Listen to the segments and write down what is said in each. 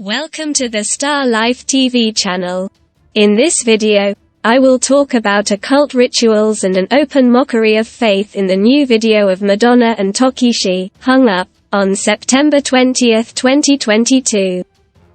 Welcome to the Star Life TV channel. In this video, I will talk about occult rituals and an open mockery of faith in the new video of Madonna and Tokisha, hung up on September 20, 2022.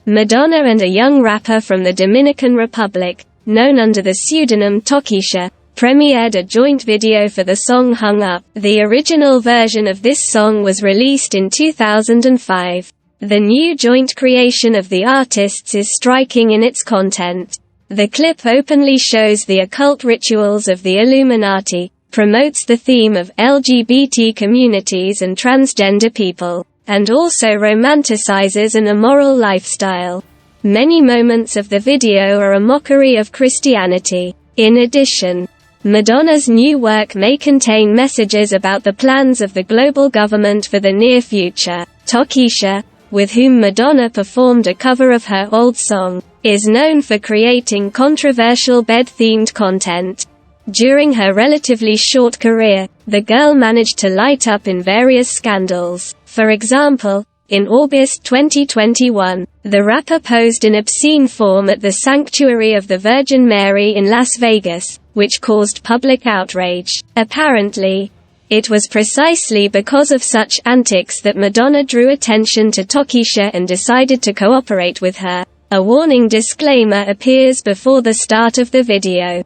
Madonna and a young rapper from the Dominican Republic, known under the pseudonym Tokisha, premiered a joint video for the song Hung Up. The original version of this song was released in 2005. The new joint creation of the artists is striking in its content. The clip openly shows the occult rituals of the Illuminati, promotes the theme of LGBT communities and transgender people, and also romanticizes an immoral lifestyle. Many moments of the video are a mockery of Christianity. In addition, Madonna's new work may contain messages about the plans of the global government for the near future. Tokisha, with whom Madonna performed a cover of her old song, is known for creating controversial bed-themed content. During her relatively short career, the girl managed to light up in various scandals. For example, in August 2021, the rapper posed in obscene form at the Sanctuary of the Virgin Mary in Las Vegas, which caused public outrage. Apparently, it was precisely because of such antics that Madonna drew attention to Tokisha and decided to cooperate with her. A warning disclaimer appears before the start of the video.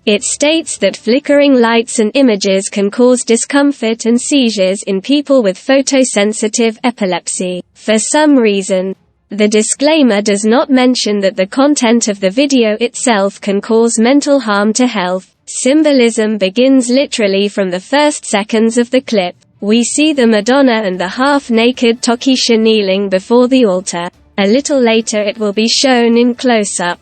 It states that flickering lights and images can cause discomfort and seizures in people with photosensitive epilepsy. For some reason, the disclaimer does not mention that the content of the video itself can cause mental harm to health. Symbolism begins literally from the first seconds of the clip. We see the Madonna and the half-naked Tokisha kneeling before the altar. A little later it will be shown in close-up.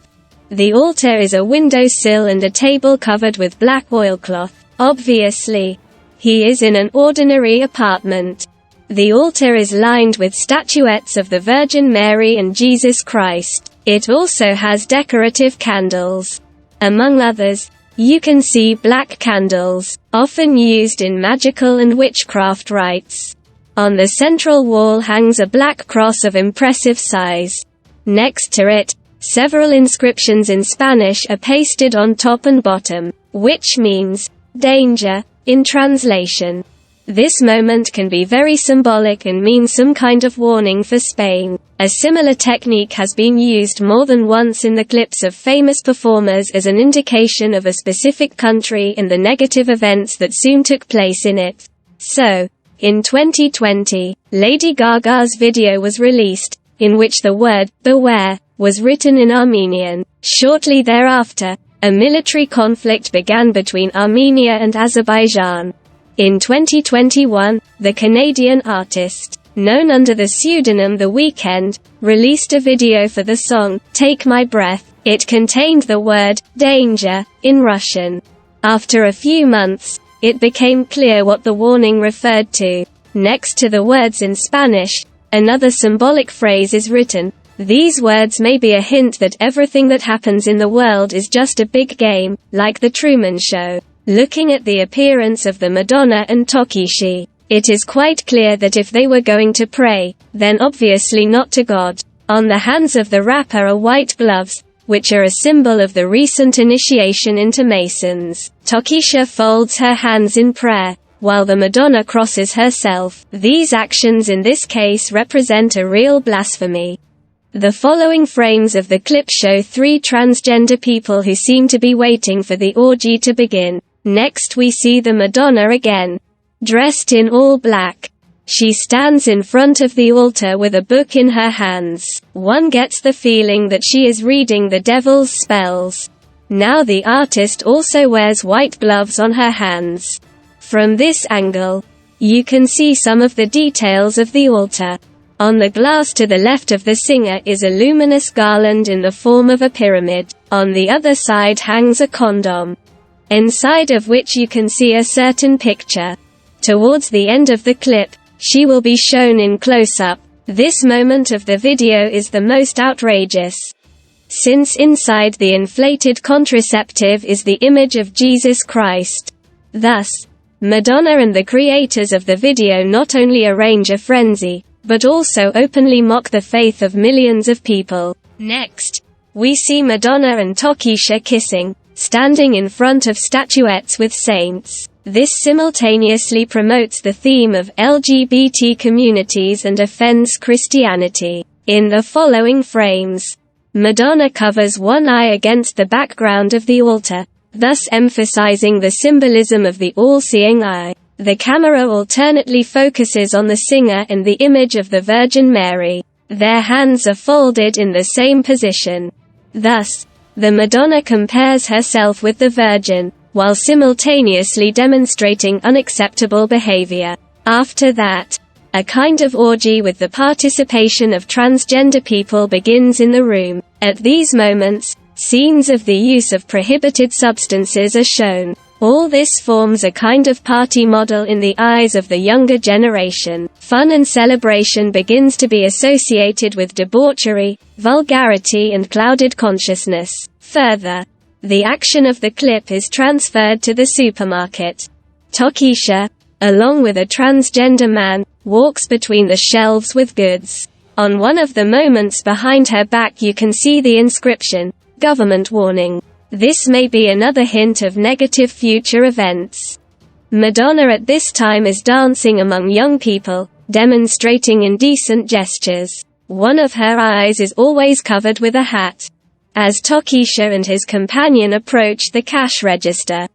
The altar is a windowsill and a table covered with black oilcloth. Obviously, he is in an ordinary apartment. The altar is lined with statuettes of the Virgin Mary and Jesus Christ. It also has decorative candles. Among others, you can see black candles, often used in magical and witchcraft rites. On the central wall hangs a black cross of impressive size. Next to it, several inscriptions in Spanish are pasted on top and bottom, which means danger in translation. This moment can be very symbolic and mean some kind of warning for Spain. A similar technique has been used more than once in the clips of famous performers as an indication of a specific country and the negative events that soon took place in it. So, in 2020, Lady Gaga's video was released, in which the word, beware, was written in Armenian. Shortly thereafter, a military conflict began between Armenia and Azerbaijan. In 2021, the Canadian artist, known under the pseudonym The Weeknd, released a video for the song, Take My Breath. It contained the word, danger, in Russian. After a few months, it became clear what the warning referred to. Next to the words in Spanish, another symbolic phrase is written. These words may be a hint that everything that happens in the world is just a big game, like The Truman Show. Looking at the appearance of the Madonna and Tokisha, it is quite clear that if they were going to pray, then obviously not to God. On the hands of the rapper are white gloves, which are a symbol of the recent initiation into Masons. Tokisha folds her hands in prayer, while the Madonna crosses herself. These actions in this case represent a real blasphemy. The following frames of the clip show three transgender people who seem to be waiting for the orgy to begin. Next we see the Madonna again, dressed in all black. She stands in front of the altar with a book in her hands. One gets the feeling that she is reading the devil's spells. Now the artist also wears white gloves on her hands. From this angle, you can see some of the details of the altar. On the glass to the left of the singer is a luminous garland in the form of a pyramid. On the other side hangs a condom, inside of which you can see a certain picture. Towards the end of the clip, she will be shown in close-up. This moment of the video is the most outrageous, since inside the inflated contraceptive is the image of Jesus Christ. Thus, Madonna and the creators of the video not only arrange a frenzy, but also openly mock the faith of millions of people. Next, we see Madonna and Tokisha kissing, standing in front of statuettes with saints. This simultaneously promotes the theme of LGBT communities and offends Christianity. In the following frames, Madonna covers one eye against the background of the altar, thus emphasizing the symbolism of the all-seeing eye. The camera alternately focuses on the singer and the image of the Virgin Mary. Their hands are folded in the same position. Thus, the Madonna compares herself with the Virgin, while simultaneously demonstrating unacceptable behavior. After that, a kind of orgy with the participation of transgender people begins in the room. At these moments, scenes of the use of prohibited substances are shown. All this forms a kind of party model in the eyes of the younger generation. Fun and celebration begins to be associated with debauchery, vulgarity and clouded consciousness. Further, the action of the clip is transferred to the supermarket. Tokisha, along with a transgender man, walks between the shelves with goods. On one of the moments behind her back you can see the inscription, "Government Warning." This may be another hint of negative future events. Madonna at this time is dancing among young people, demonstrating indecent gestures. One of her eyes is always covered with a hat. As Tokisha and his companion approach the cash register,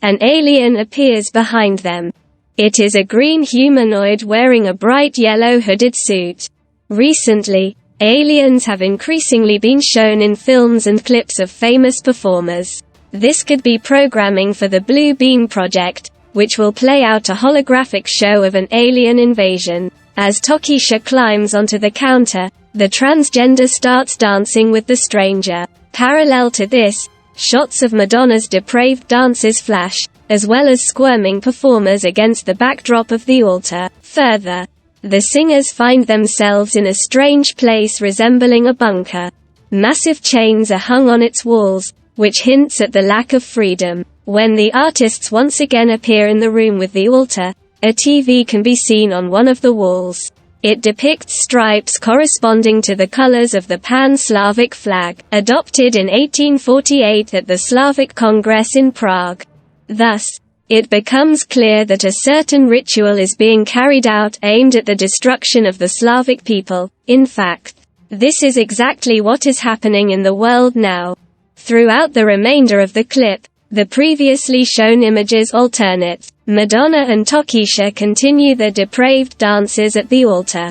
an alien appears behind them. It is a green humanoid wearing a bright yellow hooded suit. Recently, aliens have increasingly been shown in films and clips of famous performers. This could be programming for the Blue Beam Project, which will play out a holographic show of an alien invasion. As Tokisha climbs onto the counter, the transgender starts dancing with the stranger. Parallel to this, shots of Madonna's depraved dances flash, as well as squirming performers against the backdrop of the altar. Further, the singers find themselves in a strange place resembling a bunker. Massive chains are hung on its walls, which hints at the lack of freedom. When the artists once again appear in the room with the altar, a TV can be seen on one of the walls. It depicts stripes corresponding to the colors of the Pan-Slavic flag, adopted in 1848 at the Slavic Congress in Prague. Thus, it becomes clear that a certain ritual is being carried out aimed at the destruction of the Slavic people. In fact, this is exactly what is happening in the world now. Throughout the remainder of the clip, the previously shown images alternate. Madonna and Tokisha continue their depraved dances at the altar.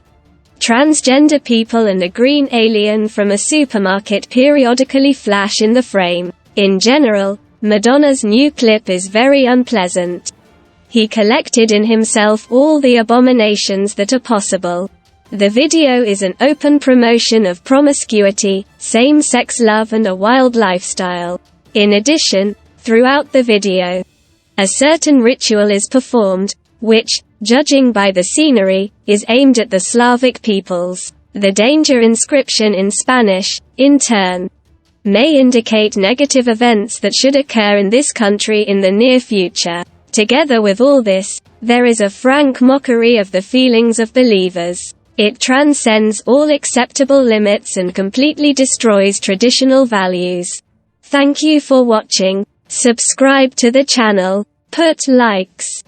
Transgender people and a green alien from a supermarket periodically flash in the frame. In general, Madonna's new clip is very unpleasant. He collected in himself all the abominations that are possible. The video is an open promotion of promiscuity, same-sex love and a wild lifestyle. In addition, throughout the video, a certain ritual is performed, which, judging by the scenery, is aimed at the Slavic peoples. The danger inscription in Spanish, in turn, may indicate negative events that should occur in this country in the near future. Together with all this, there is a frank mockery of the feelings of believers. It transcends all acceptable limits and completely destroys traditional values. Thank you for watching. Subscribe to the channel. Put likes.